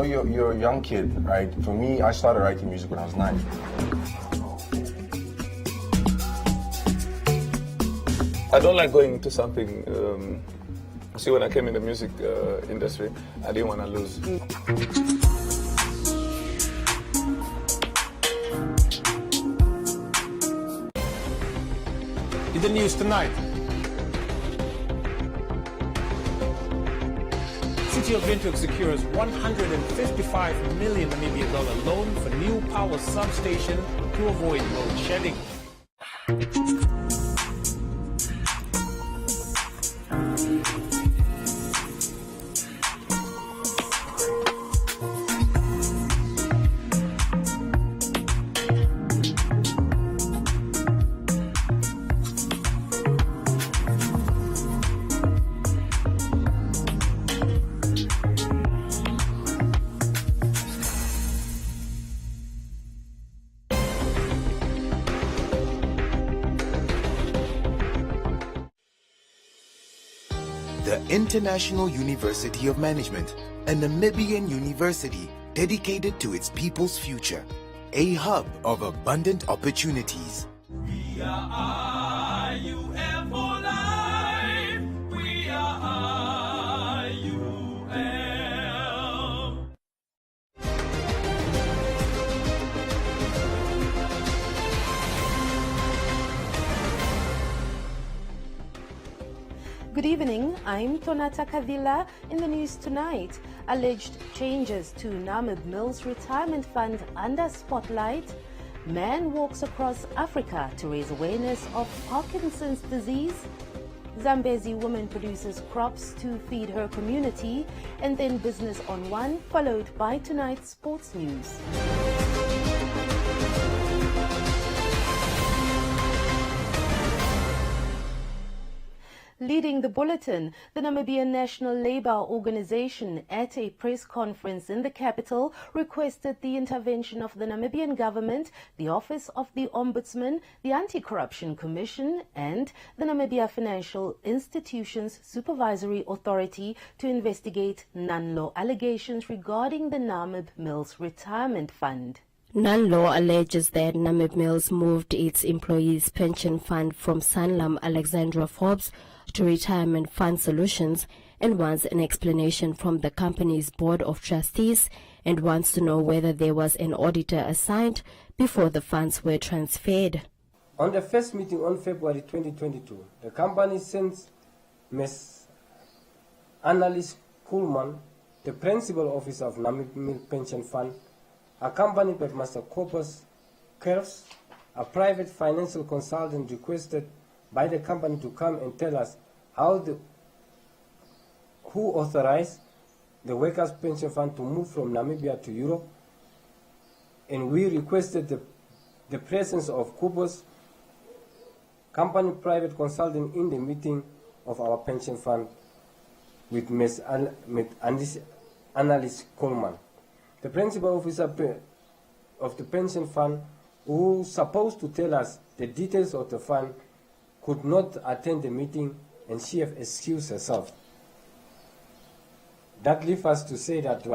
know you're a young kid, right? For me, I started writing music when I was 9. I don't like going into something. See, when I came in the music industry, I didn't want to lose. In the news tonight, City of Windhoek secures $155 million Namibian loan for new power substation to avoid load shedding. The International University of Management, a Namibian university dedicated to its people's future, a hub of abundant opportunities. We are IUM for life. We are IUM. Good evening, I'm Tonata Kavila. In the news tonight, alleged changes to Namib Mills Retirement Fund under spotlight. Man walks across Africa to raise awareness of Parkinson's disease. Zambezi woman produces crops to feed her community. And then Business on One, followed by tonight's sports news. Leading the bulletin, the Namibian National Labour Organization at a press conference in the capital requested the intervention of the Namibian government, the Office of the Ombudsman, the Anti-Corruption Commission and the Namibia Financial Institutions Supervisory Authority to investigate non-law allegations regarding the Namib Mills Retirement Fund. Non-law alleges that Namib Mills moved its employees' pension fund from Sanlam Alexandra Forbes to Retirement Fund Solutions and wants an explanation from the company's board of trustees and wants to know whether there was an auditor assigned before the funds were transferred. On the first meeting on February 2022, the company sent Ms. Annalise Kuhlman, the principal officer of Namib Mills Pension Fund, accompanied by Mr. Corpus Kerfs, a private financial consultant requested by the company to come and tell us who authorized the Workers' Pension Fund to move from Namibia to Europe, and we requested the presence of Corpus, company private consultant, in the meeting of our pension fund with Ms. Annalise Coleman. The principal officer of the pension fund, who was supposed to tell us the details of the fund, could not attend the meeting, and she have excused herself. That leaves us to say that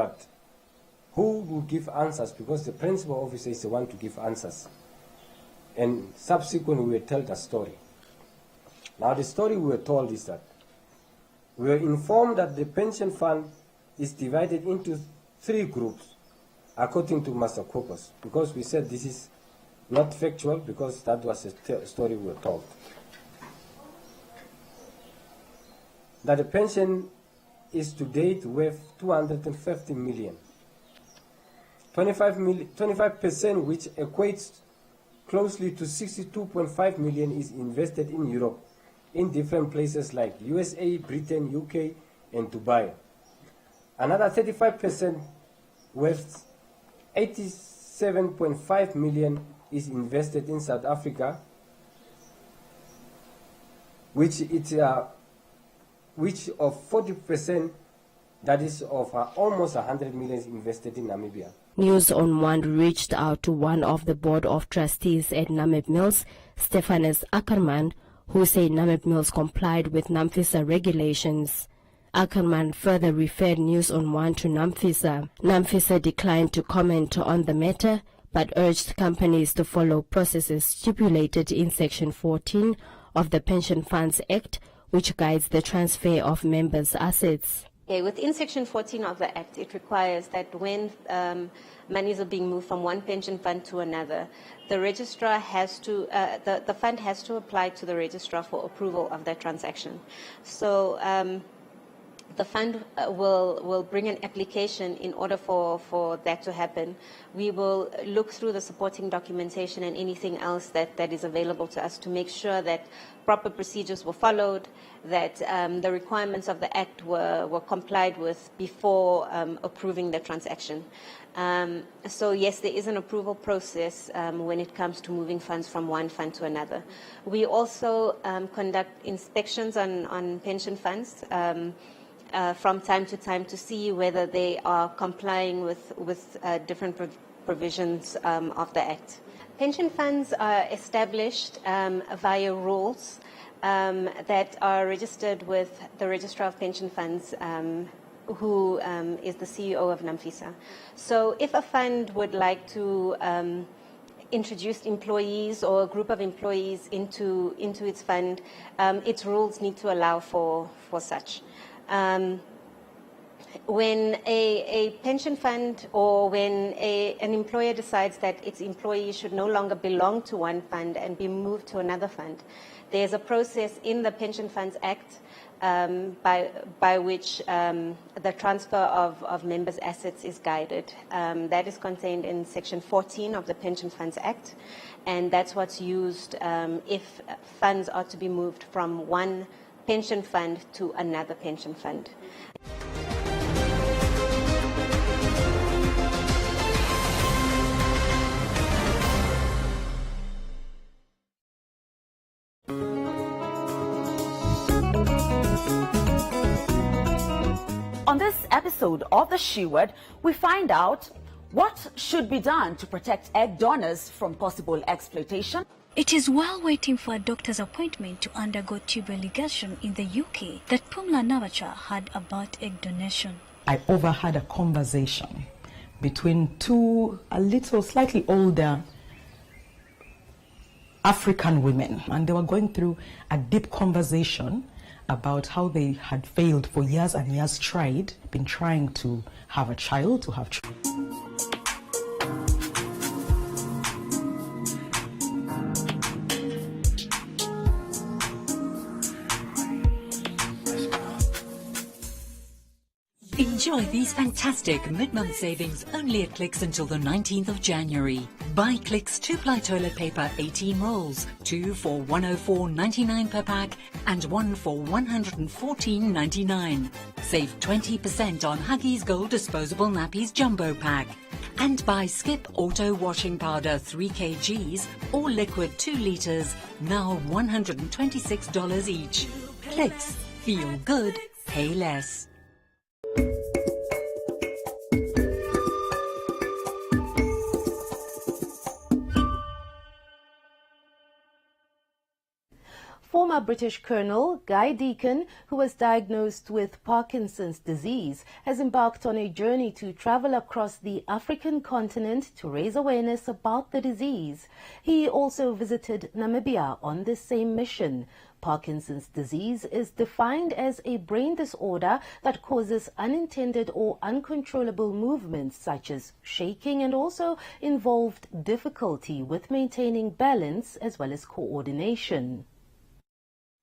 who will give answers, because the principal officer is the one to give answers. And subsequently we were told the story. Now the story we were told is that we were informed that the pension fund is divided into 3 groups, according to Master Corpus, because we said this is not factual, because that was a story we were told. That the pension is to date worth 250 million. 25%, which equates closely to 62.5 million, is invested in Europe, in different places like USA, Britain, UK, and Dubai. Another 35%, worth 87.5 million, is invested in South Africa, which of 40%, that is of almost 100 million, is invested in Namibia. News on One reached out to one of the board of trustees at Namib Mills, Stephanus Ackerman, who said Namib Mills complied with NAMFISA regulations. Ackerman further referred News on One to Namfisa. Namfisa declined to comment on the matter, but urged companies to follow processes stipulated in Section 14 of the Pension Funds Act, which guides the transfer of members' assets. Okay, within Section 14 of the Act, it requires that when monies are being moved from one pension fund to another, the registrar has to, the fund has to apply to the registrar for approval of that transaction. So the fund will bring an application in order for that to happen. We will look through the supporting documentation and anything else that is available to us to make sure that proper procedures were followed, that the requirements of the Act were complied with before approving the transaction. So yes, there is an approval process when it comes to moving funds from one fund to another. We also conduct inspections on pension funds from time to time to see whether they are complying with different provisions of the Act. Pension funds are established via rules that are registered with the Registrar of Pension Funds, who is the CEO of Namfisa. So if a fund would like to introduce employees or a group of employees into its fund, its rules need to allow for such. When a pension fund or when an employer decides that its employees should no longer belong to one fund and be moved to another fund, there's a process in the Pension Funds Act by which the transfer of members' assets is guided. That is contained in Section 14 of the Pension Funds Act, and that's what's used if funds are to be moved from one pension fund to another pension fund. On this episode of The She Word, we find out what should be done to protect egg donors from possible exploitation. It is while waiting for a doctor's appointment to undergo tube ligation in the UK that Pumla Navacha heard about egg donation. I overheard a conversation between two slightly older African women, and they were going through a deep conversation about how they had failed for years and years, been trying to have a child, to have children. Enjoy these fantastic mid-month savings only at Clicks until the 19th of January. Buy Clicks 2-ply toilet paper 18 rolls, 2 for $104.99 per pack and 1 for $114.99. Save 20% on Huggies Gold Disposable Nappies Jumbo Pack. And buy Skip Auto Washing Powder 3 kgs or Liquid 2 litres, now $126 each. Clicks. Feel good. Pay less. Former British Colonel Guy Deacon, who was diagnosed with Parkinson's disease, has embarked on a journey to travel across the African continent to raise awareness about the disease. He also visited Namibia on this same mission. Parkinson's disease is defined as a brain disorder that causes unintended or uncontrollable movements such as shaking, and also involved difficulty with maintaining balance as well as coordination.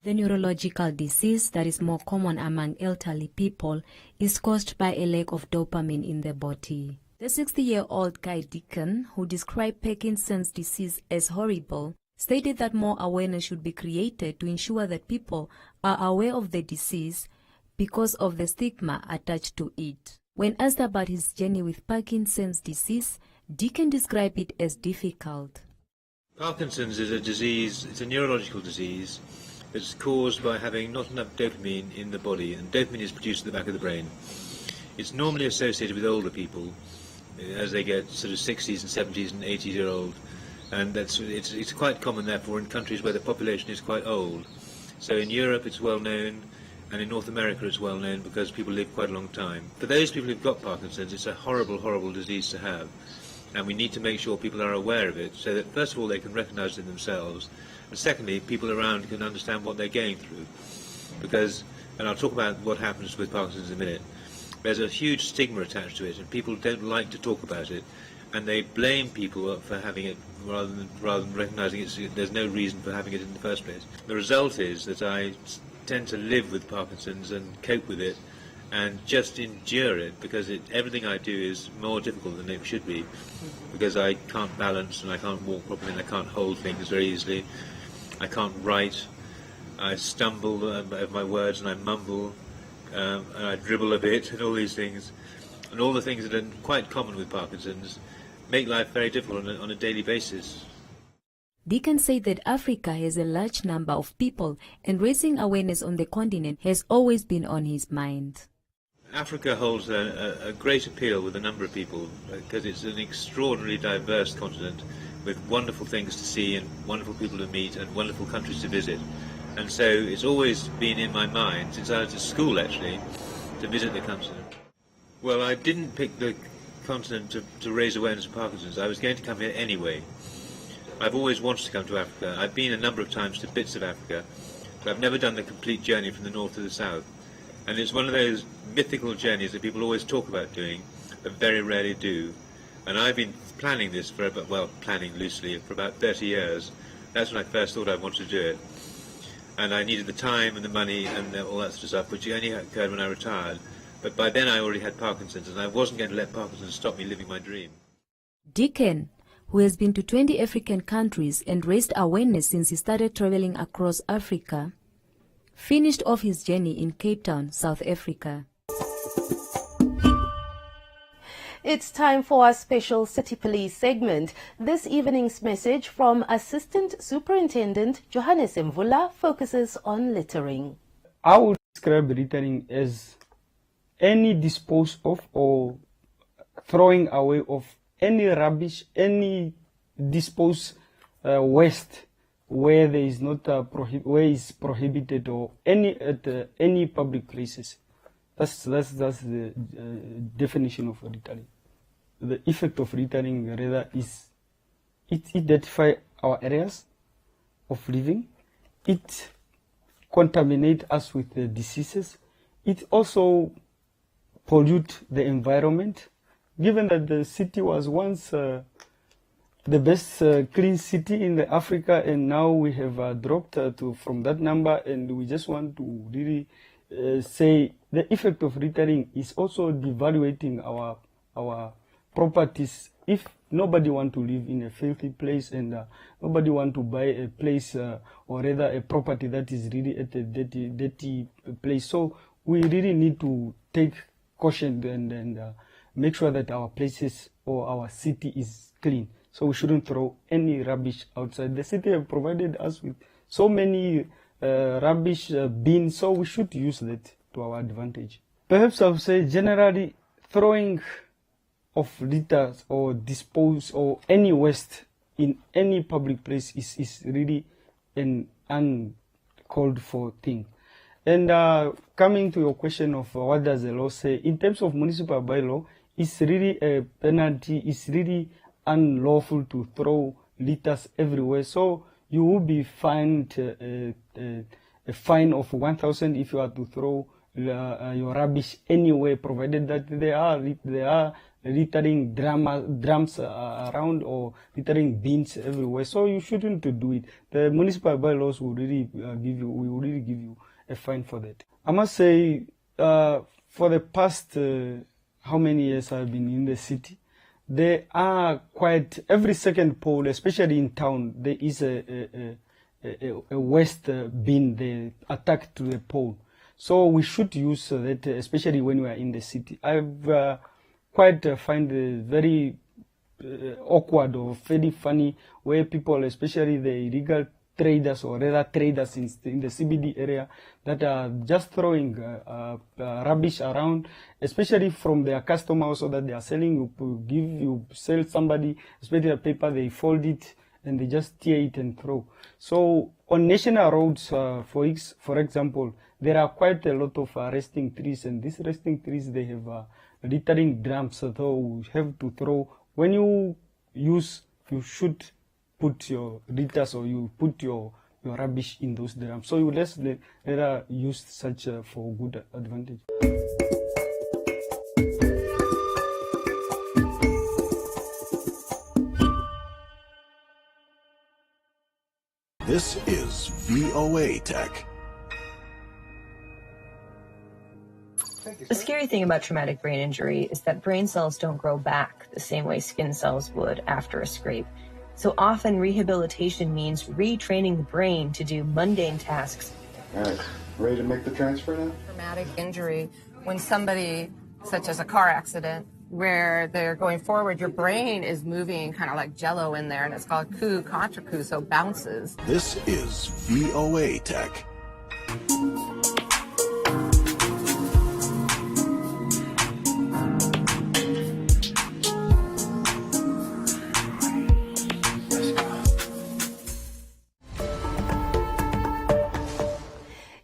The neurological disease that is more common among elderly people is caused by a lack of dopamine in the body. The 60-year-old Guy Deacon, who described Parkinson's disease as horrible, stated that more awareness should be created to ensure that people are aware of the disease because of the stigma attached to it. When asked about his journey with Parkinson's disease, Deacon described it as difficult. Parkinson's is a disease, it's a neurological disease. It's caused by having not enough dopamine in the body, and dopamine is produced at the back of the brain. It's normally associated with older people as they get sort of 60s and 70s and 80-year-old, and it's quite common therefore in countries where the population is quite old. So in Europe it's well known, And in North America it's well known because people live quite a long time. For those people who've got Parkinson's, it's a horrible, horrible disease to have. And we need to make sure people are aware of it so that first of all they can recognise it themselves, and secondly people around can understand what they're going through. Because, and I'll talk about what happens with Parkinson's in a minute, there's a huge stigma attached to it and people don't like to talk about it, and they blame people for having it rather than recognising there's no reason for having it in the first place. The result is that I tend to live with Parkinson's and cope with it and just endure it, because everything I do is more difficult than it should be, because I can't balance and I can't walk properly and I can't hold things very easily. I can't write. I stumble over my words and I mumble and I dribble a bit and all these things. And all the things that are quite common with Parkinson's make life very difficult on a daily basis. Deacon said that Africa has a large number of people and raising awareness on the continent has always been on his mind. Africa holds a great appeal with a number of people because it's an extraordinarily diverse continent with wonderful things to see and wonderful people to meet and wonderful countries to visit. And so it's always been in my mind, since I was at school actually, to visit the continent. Well, I didn't pick the continent to raise awareness of Parkinson's. I was going to come here anyway. I've always wanted to come to Africa. I've been a number of times to bits of Africa, but I've never done the complete journey from the north to the south. And it's one of those mythical journeys that people always talk about doing, but very rarely do. And I've been planning this for about, well, planning loosely, for about 30 years. That's when I first thought I wanted to do it. And I needed the time and the money and all that sort of stuff, which only occurred when I retired. But by then I already had Parkinson's, and I wasn't going to let Parkinson's stop me living my dream. Deacon, who has been to 20 African countries and raised awareness since he started traveling across Africa, finished off his journey in Cape Town, South Africa. It's time for our special City Police segment. This evening's message from Assistant Superintendent Johannes Mvula focuses on littering. I would describe littering as any dispose of or throwing away of any rubbish, any dispose waste where there is not where is prohibited, or any public places. That's the definition of littering. The effect of littering rather is it identify our areas of living. It contaminate us with the diseases. It also pollute the environment. Given that the city was once the best clean city in Africa, and now we have dropped from that number, and we just want to really say the effect of littering is also devaluating our properties. If nobody want to live in a filthy place, and nobody want to buy a place or rather a property that is really at a dirty place, so we really need to take caution and make sure that our places or our city is clean. So we shouldn't throw any rubbish outside. The city have provided us with so many rubbish bins, so we should use that to our advantage. Perhaps I would say generally throwing of litters or dispose or any waste in any public place is really an uncalled for thing. And coming to your question of what does the law say, in terms of municipal bylaw, it's really a penalty. It's really unlawful to throw litters everywhere. So you will be fined a fine of 1,000 if you are to throw your rubbish anywhere, provided that there are littering drums around or littering bins everywhere. So you shouldn't do it. The municipal bylaws will really give you a fine for that. I must say, for the past how many years I've been in the city, there are quite every second pole, especially in town, there is a waste bin there attached to the pole. So we should use that, especially when we are in the city. I've quite find it very awkward or very funny where people, especially the illegal traders or rather traders in the CBD area, that are just throwing rubbish around, especially from their customers, so that they are selling. You sell somebody, especially a paper, they fold it and they just tear it and throw. So on national roads, for example, there are quite a lot of resting trees, and these resting trees, they have littering drums, so you have to throw. When you should put your litters or you put your rubbish in those drums. So you let use such for good advantage. This is VOA Tech. The scary thing about traumatic brain injury is that brain cells don't grow back the same way skin cells would after a scrape. So often rehabilitation means retraining the brain to do mundane tasks. All right, ready to make the transfer now? Traumatic injury, when somebody, such as a car accident, where they're going forward, your brain is moving kind of like jello in there, and it's called coup contra coup, so bounces. This is VOA Tech.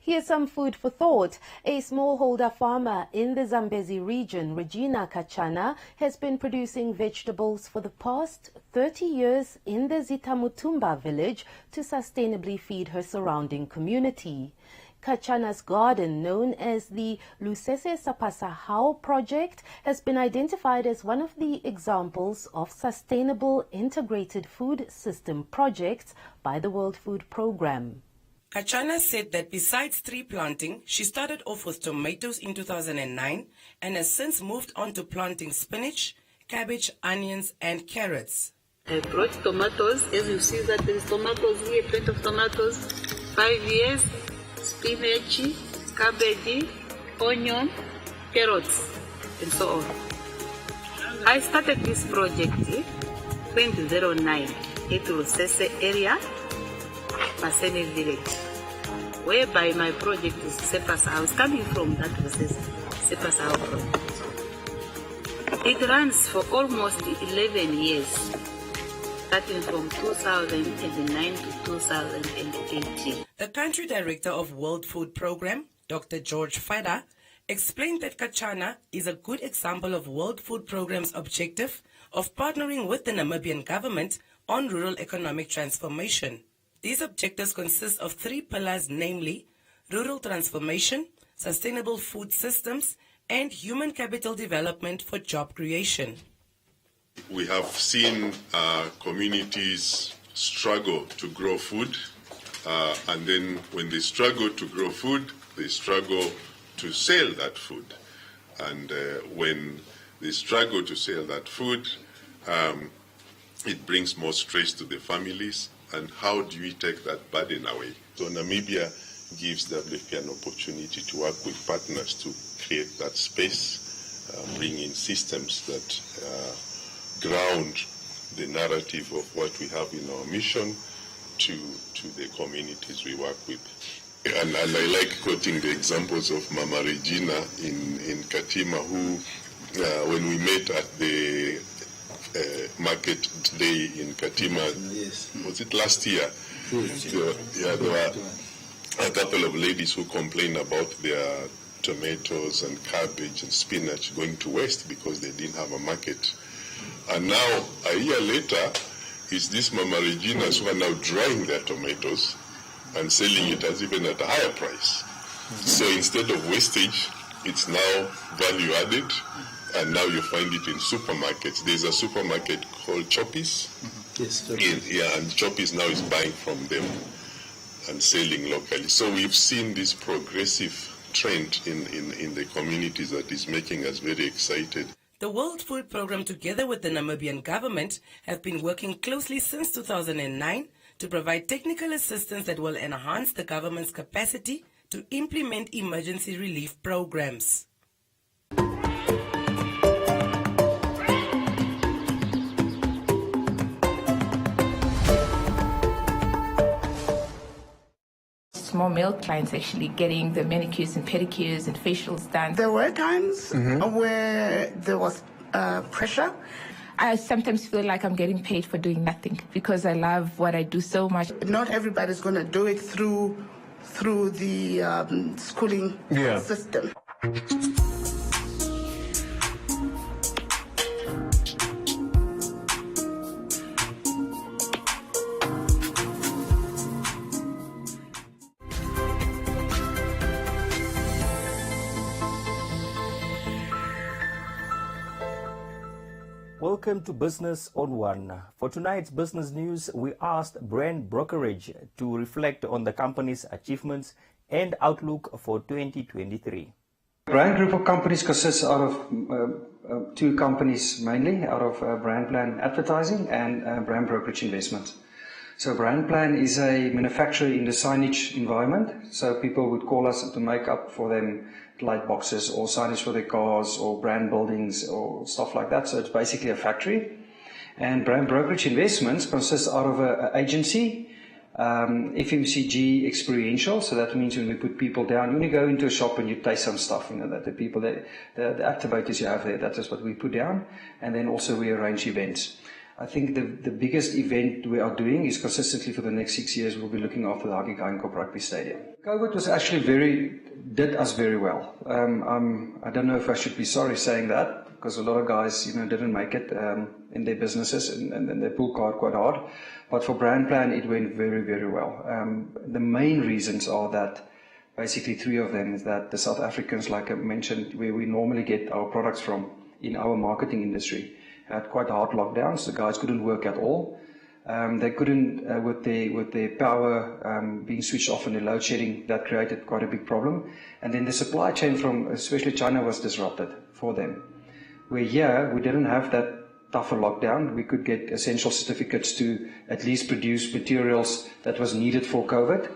Here's some food for thought. A smallholder farmer in the Zambezi region, Regina Kachana, has been producing vegetables for the past 30 years in the Zitamutumba village to sustainably feed her surrounding community. Kachana's garden, known as the Lusese Sapasahao project, has been identified as one of the examples of sustainable integrated food system projects by the World Food Programme. Kachana said that besides tree planting, she started off with tomatoes in 2009 and has since moved on to planting spinach, cabbage, onions and carrots. I brought tomatoes. As you see that there is tomatoes here, plenty of tomatoes. 5 years, spinach, cabbage, onion, carrots, and so on. I started this project 2009 at Lusese area, Masene village, whereby my project is Sepasa. I was coming from that Sepasa project. It runs for almost 11 years, starting from 2009 to 2018. The country director of World Food Programme, Dr. George Fada, explained that Kachana is a good example of World Food Programme's objective of partnering with the Namibian government on rural economic transformation. These objectives consist of 3 pillars, namely rural transformation, sustainable food systems, and human capital development for job creation. We have seen communities struggle to grow food, and then when they struggle to grow food, they struggle to sell that food. And when they struggle to sell that food, it brings more stress to the families. And how do we take that burden away? So Namibia gives WFP an opportunity to work with partners to create that space, bring in systems that ground the narrative of what we have in our mission to the communities we work with. And I like quoting the examples of Mama Regina in Katima, who, when we met at the market day in Katima, was it last year? There were a couple of ladies who complained about their tomatoes and cabbage and spinach going to waste because they didn't have a market. And now, a year later, it's these Mama Reginas who are now drying their tomatoes and selling it as even at a higher price. So instead of wastage, it's now value added. And now you find it in supermarkets. There's a supermarket called Choppies. Yes. And Choppies now is buying from them and selling locally. So we've seen this progressive trend in the communities that is making us very excited. The World Food Programme, together with the Namibian government, have been working closely since 2009 to provide technical assistance that will enhance the government's capacity to implement emergency relief programs. Small milk clients actually getting the manicures and pedicures and facials done. There were times where there was pressure, I sometimes feel like I'm getting paid for doing nothing because I love what I do so much. Not everybody's going to do it through the schooling system. Welcome to Business on One. For tonight's business news, we asked Brand Brokerage to reflect on the company's achievements and outlook for 2023. Brand group of companies consists out of two companies mainly, out of Brand Plan Advertising and Brand Brokerage Investment. So Brand Plan is a manufacturer in the signage environment, so people would call us to make up for them light boxes or signage for their cars or brand buildings or stuff like that. So it's basically a factory. And Brand Brokerage Investments consists out of an agency, FMCG experiential. So that means when we put people down, when you go into a shop and you taste some stuff, that the people, the activators you have there, that is what we put down. And then also we arrange events. I think the biggest event we are doing is consistently for the next 6 years, we'll be looking after the Haki Geinkorp Rugby Stadium. COVID was actually did us very well. I don't know if I should be sorry saying that, because a lot of guys, didn't make it in their businesses and they pulled quite hard. But for Brand Plan, it went very, very well. The main reasons are that basically three of them is that the South Africans, like I mentioned, where we normally get our products from in our marketing industry, had quite hard lockdowns. The guys couldn't work at all. They couldn't, with their power being switched off and the load shedding, that created quite a big problem. And then the supply chain from especially China was disrupted for them. Where here, we didn't have that tougher lockdown. We could get essential certificates to at least produce materials that was needed for COVID.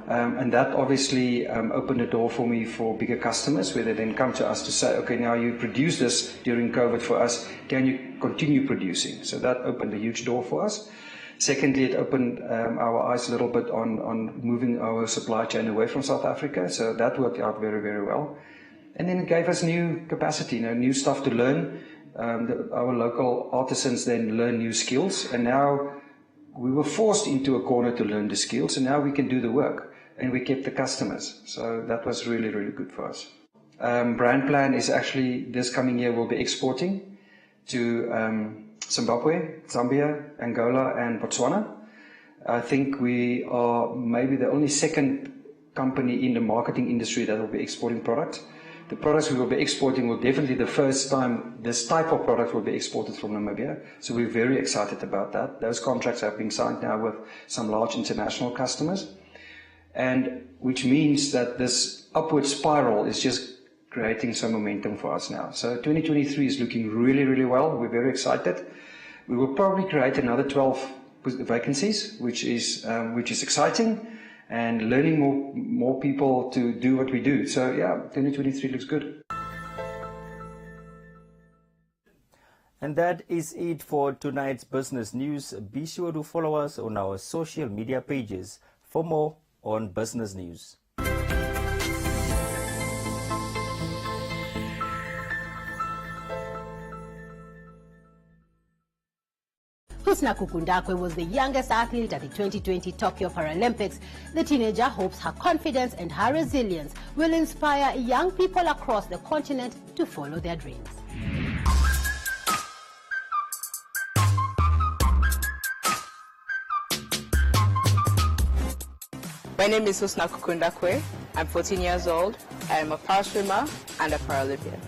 And that obviously opened the door for me for bigger customers, where they then come to us to say, okay, now you produce this during COVID for us, can you continue producing? So that opened a huge door for us. Secondly, it opened our eyes a little bit on moving our supply chain away from South Africa. So that worked out very, very well. And then it gave us new capacity, new stuff to learn. Our local artisans then learn new skills. And now we were forced into a corner to learn the skills. And now we can do the work. And we kept the customers. So that was really, really good for us. Brand Plan is actually, this coming year, we'll be exporting to Zimbabwe, Zambia, Angola, and Botswana. I think we are maybe the only second company in the marketing industry that will be exporting products. The products we will be exporting will definitely the first time this type of product will be exported from Namibia. So we're very excited about that. Those contracts have been signed now with some large international customers. And which means that this upward spiral is just creating some momentum for us now. So 2023 is looking really, really well. We're very excited. We will probably create another 12 vacancies, which is exciting, and learning more people to do what we do. So yeah, 2023 looks good. And that is it for tonight's business news. Be sure to follow us on our social media pages for more on business news. Husna Kukundakwe was the youngest athlete at the 2020 Tokyo Paralympics. The teenager hopes her confidence and her resilience will inspire young people across the continent to follow their dreams. My name is Husna Kukundakwe. I'm 14 years old. I am a power swimmer and a Paralympian.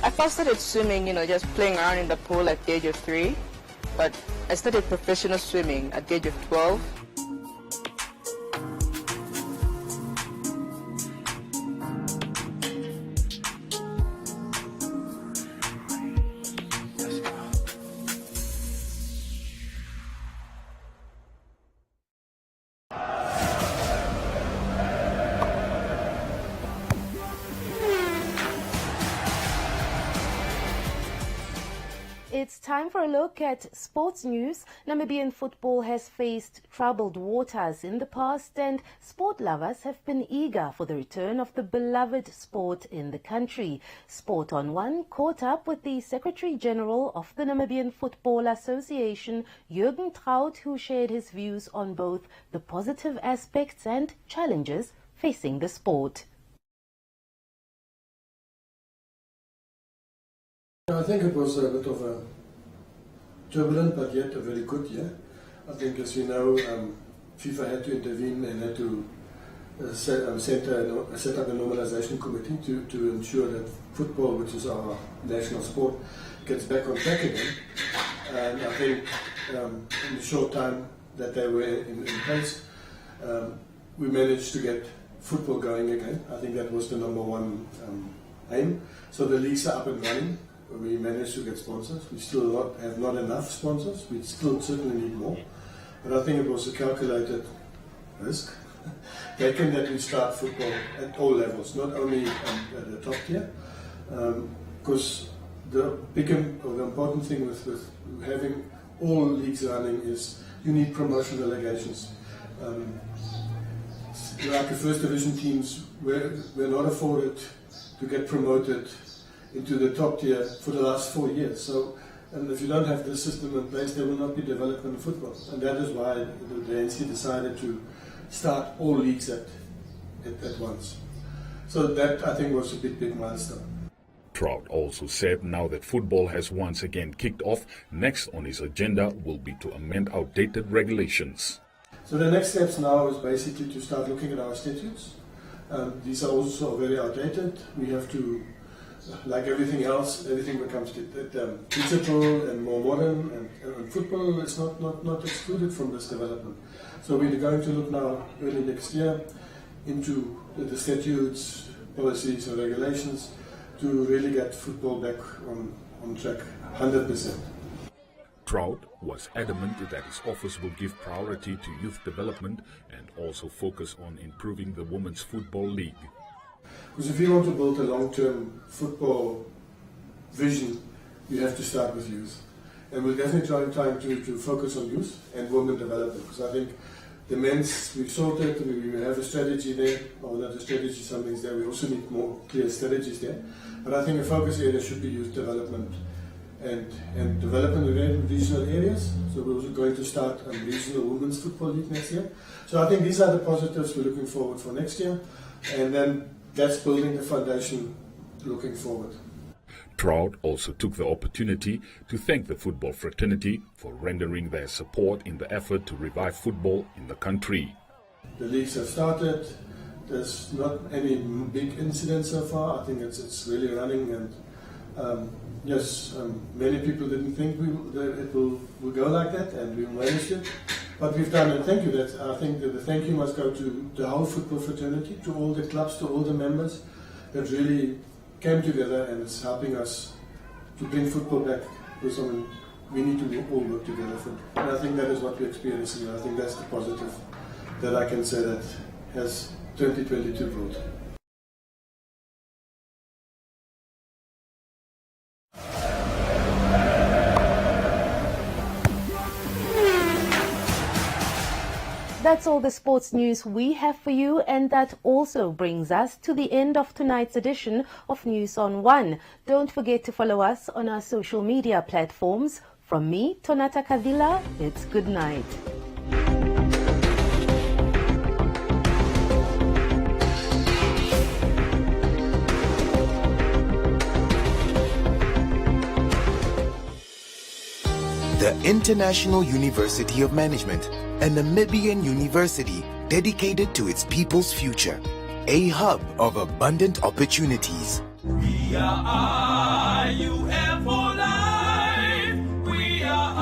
I first started swimming, just playing around in the pool at the age of 3. But I started professional swimming at the age of 12. It's time for a look at sports news. Namibian football has faced troubled waters in the past, and sport lovers have been eager for the return of the beloved sport in the country. Sport on One caught up with the Secretary General of the Namibian Football Association, Jürgen Traut, who shared his views on both the positive aspects and challenges facing the sport. I think it was a bit of a turbulent but yet a very good year. I think, as you know, FIFA had to intervene and had to set up a normalization committee to ensure that football, which is our national sport, gets back on track again. And I think in the short time that they were in place, we managed to get football going again. I think that was the number one aim. So the leagues are up and running. We managed to get sponsors. We still have not enough sponsors. We still certainly need more. But I think it was a calculated risk taken that we start football at all levels, not only at the top tier. Because the important thing with having all leagues running is you need promotion delegations. Like the first division teams were not afforded to get promoted into the top tier for the last 4 years. So, and if you don't have this system in place, there will not be development of football. And that is why the ANC decided to start all leagues at once. So that, I think, was a big milestone. Traut also said now that football has once again kicked off, next on his agenda will be to amend outdated regulations. So the next steps now is basically to start looking at our statutes. These are also very outdated. We have to, like everything else, everything becomes digital and more modern, and football is not excluded from this development. So we're going to look now early next year into the statutes, policies and regulations to really get football back on track 100%. Traut was adamant that his office will give priority to youth development and also focus on improving the Women's Football League. Because if you want to build a long-term football vision, you have to start with youth. And we're definitely trying to focus on youth and women development. Because I think the men's, we've sorted, we have a strategy there, or not a strategy, something's there. We also need more clear strategies there. But I think a focus area should be youth development and development in regional areas. So we're also going to start a regional women's football league next year. So I think these are the positives we're looking forward for next year. And then that's building the foundation looking forward. Traut also took the opportunity to thank the football fraternity for rendering their support in the effort to revive football in the country. The leagues have started. There's not any big incidents so far. I think it's really running, and many people didn't think it will go like that, and we managed it. But we've done it. Thank you. I think that the thank you must go to the whole football fraternity, to all the clubs, to all the members that really came together and is helping us to bring football back. Because we need to all work together for it. And I think that is what we're experiencing. I think that's the positive that I can say that has 2022 brought. That's all the sports news we have for you, and that also brings us to the end of tonight's edition of News on One. Don't forget to follow us on our social media platforms. From me, Tonata Kavila, it's good night. The International University of Management, a Namibian university dedicated to its people's future, a hub of abundant opportunities. We are IUM for life. We are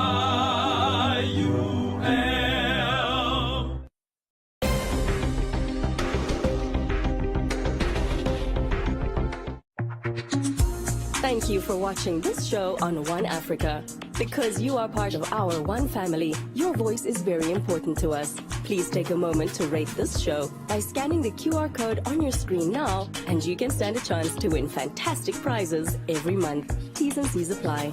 IUM. Thank you for watching this show on One Africa. Because you are part of our One family, your voice is very important to us. Please take a moment to rate this show by scanning the QR code on your screen now, and you can stand a chance to win fantastic prizes every month. T's and C's apply.